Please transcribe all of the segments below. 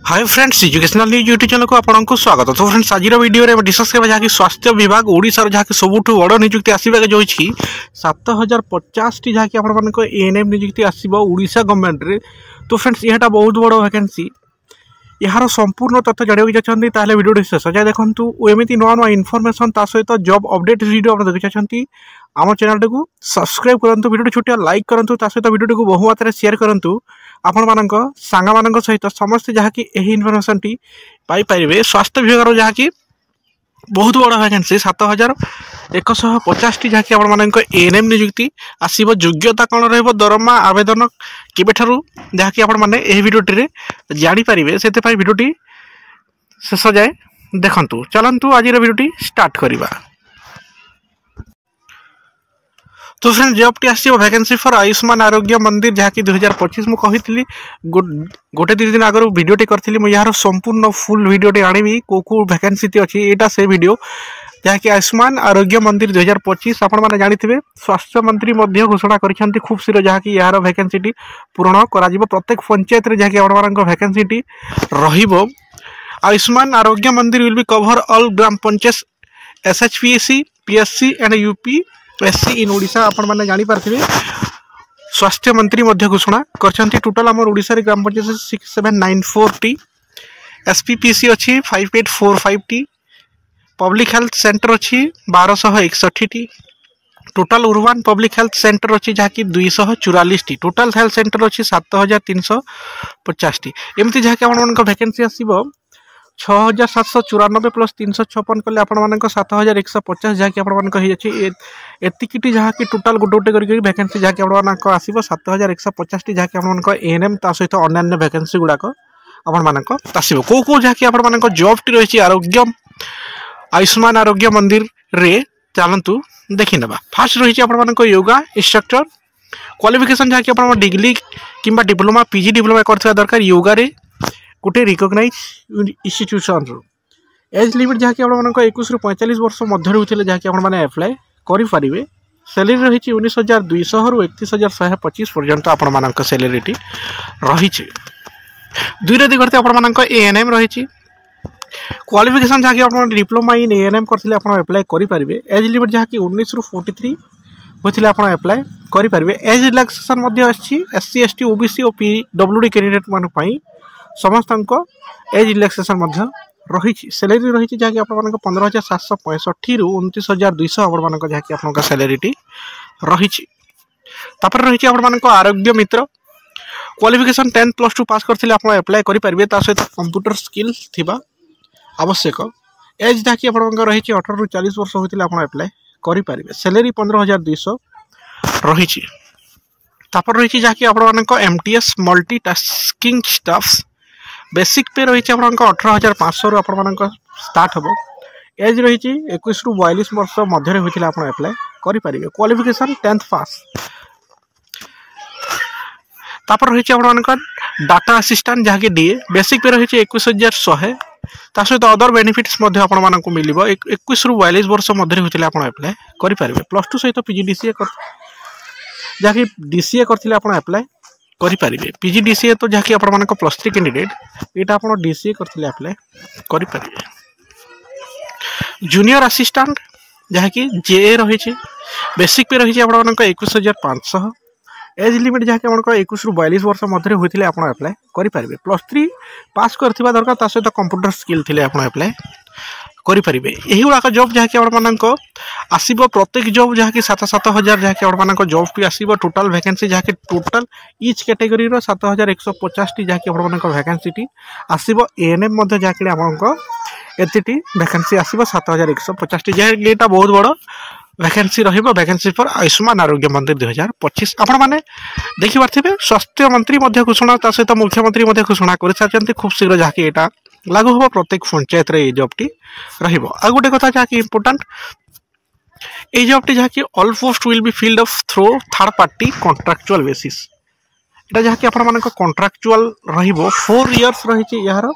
Hi friends, educational news YouTube channel को आपको स्वागत। तो फ्रेंड्स, आज वीडियो रे डिस्कस करबा जहाँ स्वास्थ्य विभाग ओडिशा रो जहाँ सबुठ बड़ नियुक्ति आसवा जो 7050 टी जहाँ आप एएनएम नियुक्ति आसो ओडिशा गवर्नमेंट रे। तो फ्रेंड्स, यहाँ बहुत बड़ वैकेंसी। यार संपूर्ण तथ्य जाना चाहते हैं वीडियो शेष जाए देखूँ। एमती नुआ नुआ इनफर्मेशन सहित जॉब अपडेट वीडियो आप देखना चाहते आम चैनल को सब्सक्राइब करूँ, वीडियो छोटिया लाइक करूँ, सहित वीडियो को बहु मात्रा शेयर करूँ आपण मानक सांग मान सहित समस्ते जहाँकि यही इनफर्मेशन टी पाइपर। स्वास्थ्य विभाग जहाँ कि बहुत बड़ा वैकेंसी 7150 टी जहाँकि आप एएनएम नियुक्ति आसव। योग्यता कौन रही दरमा आवेदन केबेठारु जहाँकि आपटे जापर से भिडियोटी शेष जाए देखु। चलतु आज भिडियोटी स्टार्ट करवा। तो फ्रेंड, जॉब टी आसो वैकेंसी फॉर आयुष्मान आरोग्य मंदिर जहाँ कि 2025 मुझे कही गोटे दि दिन आगर भिडियोटी करी। यार संपूर्ण फुल भिडियोटी आनी कौ वैकेंसी अच्छी यहाँ से भिडियो जहाँ कि आयुष्मान आरोग्य मंदिर 2025 आपने जानी स्वास्थ्य मंत्री घोषणा कर खूब शीघ्र जहाँ कि यार वैकेंसी टी पूरण कर प्रत्येक पंचायत रे जहाँ कि आप वैकेंसी टी रहिबो। Ayushman Arogya Mandir will be cover all gram panchayat SHPC PSC and UPSC in Odisha आपने जानीपारे। स्वास्थ्य मंत्री घोषणा कर टोटाल आम ओडिशा रे ग्राम पंचायत 6794 टी, एसपीपीसी अच्छी 5845 टी, पब्लिक हेल्थ सेंटर अच्छी 1261 T, total urban public health centre अच्छी जहाँ कि 244 टी, टोटाल हेल्थ सेंटर अच्छी 7350 टी। एमती जहाँ कि आप वैकेंसी आसो 6794 प्लस 356 कले आप 7150 जहाँ कि आपकी जहाँ कि टोटाल गोटे गोटे वैकेंसी जहाँ कि आसो 7150 टी जहाँ कि आप एएनएम सहित अन्य वैकेंसी गुड़ाक आप आसो। कौ कौ जहाँ कि आप जॉब टी रही आरोग्य आयुष्मान आरोग्य मंदिर रे चलतु देखी ना। फास्ट रही आप योगा इंस्ट्रक्टर क्वालिफिकेशन जहाँ कि आप डिग्री किंबा डिप्लोमा पीजी डिप्लोमा करथिबा दरकार योगा रे गोटे रिकग्नाइज इंस्टीट्यूशन रो। एज लिमिट जहाँ कि आप 21 ରୁ 45 वर्ष मध्य होते जहाँ कि आपने एप्लाय करेंगे। सैलरी रही 19,200 ରୁ 31,125 पर्यंत आप सैलरी रही। दुई रही करते आप एएनएम रही क्वालिफिकेशन जहाँ कि आप डिप्लोमा इन एएनएम करते एप्लाय करेंगे। एज लिमिट जहाँ कि 19 ରୁ 43 होते आप एप्लाय करेंगे। Age relaxation SC ST OBC और पीडब्ल्यूडी कैंडिडेट मान समस्त एज रिलैक्सेशन रही। सैलरी रही जहाँ कि आप 15,765 ରୁ 29,200 आप जहाँ कि आप सैलरी रही। तापर रही आप आरोग्य मित्र क्वालिफिकेशन 10+2 पास करते आप एप्लाय करेंगे। सहित कंप्यूटर स्किल थिबा आवश्यक। एज जहाँ कि आप रही 18 ରୁ 40 वर्ष होते आप एप्लाय करेंगे। सैलरी 15,200 रही। तापर रही जहाँ कि आप एमटीएस मल्टीटास्किंग स्टाफ्स बेसिक पे रही 18,500 आप स्टार्ट हम। एज रही 21 ରୁ 42 वर्ष मध्य होते आप एप्लाय करेंगे। क्वालिफिकेशन 10th पास। तापर रही आप डाटा असिस्टेंट जहाँ कि डीए बेसिक पे रही 21,100 सहित अदर बेनिफिट्स आपको मिल 21 ରୁ 42 वर्ष मध्य होते आप एप्लाय करेंगे। +2 सहित पीजीडीसीए जहाँ कि डीसीए करते आप एप्लाय करेंगे। पीजीडीसीए तो जहाँ कि आप +3 कैंडिडेट यहाँ आप डीसीए करते एप्लाय करेंगे। जूनियर असिस्टेंट जहाँ कि जेए रही बेसिक पे रही आप 21,500। एज लिमिट जहाँ कि 21 ରୁ 42 वर्ष मध्य होते आप एप्लाय करेंगे। +3 पास करथिबा दरकार सहित कंप्यूटर स्किल थिले आप एप्लाय करेंगे। यही गुड़ाक जॉब जहाँ कि आप आसो प्रत्येक जॉब जहाँ कि 7,000 जहाँ कि आप जॉब टी आसो। टोटाल वैकेंसी जहाँ कि टोटाल इच कैटेगरी 7,150 टी जहाँ कि आप वैकेंसी टी आसो। एएनएम जहाँ कि आपती वैकेंसी आसो 7,150 टी जहाँ ये बहुत बड़ vacancy vacancy for Ayushman Arogya मंदिर 2025 आपने देखिपारे। स्वास्थ्य मंत्री घोषणा सहित मुख्यमंत्री घोषणा कर सारी खूब शीघ्र जहाँ कि यहाँ लागू हम प्रत्येक पंचायत रे जॉब टी रहिबो। आ गोटे कथा जहाँ कि इम्पोर्टेंट ये जॉब टी जहाँ कि all post will be filled up through third party contractual basis. यहाँ जहाँ कि आप कॉन्ट्रैक्चुअल रहिबो 4 इयर्स रही यार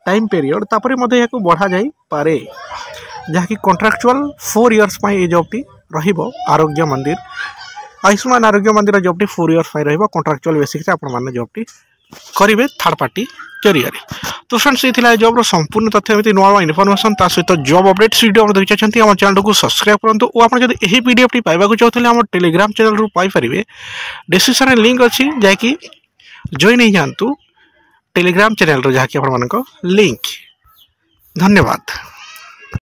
टाइम पीरियड। तापर यहाँ को बढ़ा जाई पारे जहाँ कि कॉन्ट्रैक्चुअल 4 इयर्स ये जॉब टी रहिबो। आरोग्य मंदिर आयुष्मान आरोग्य मंदिर जॉब टी 4 इयर्स रहिबो। कॉन्ट्रैक्चुअल बेसिस आप जॉब टी करेंगे थर्ड पार्टी जरिए। तो फ्रेंड्स ये जॉब संपूर्ण तथ्य नुआ इनफॉरमेशन सहित जॉब अपडेट्स वीडियो देखते चाहते आम चैनल को सब्सक्राइब करूँ और आप जब यही पीडीएफ टी पाइबा चाहते आम टेलीग्राम चैनल रू पाइपर डिस्क्रिप्शन में लिंक अच्छी जैकि जॉइन हो जातु टेलीग्राम चैनल जहाँकि आप लिंक। धन्यवाद।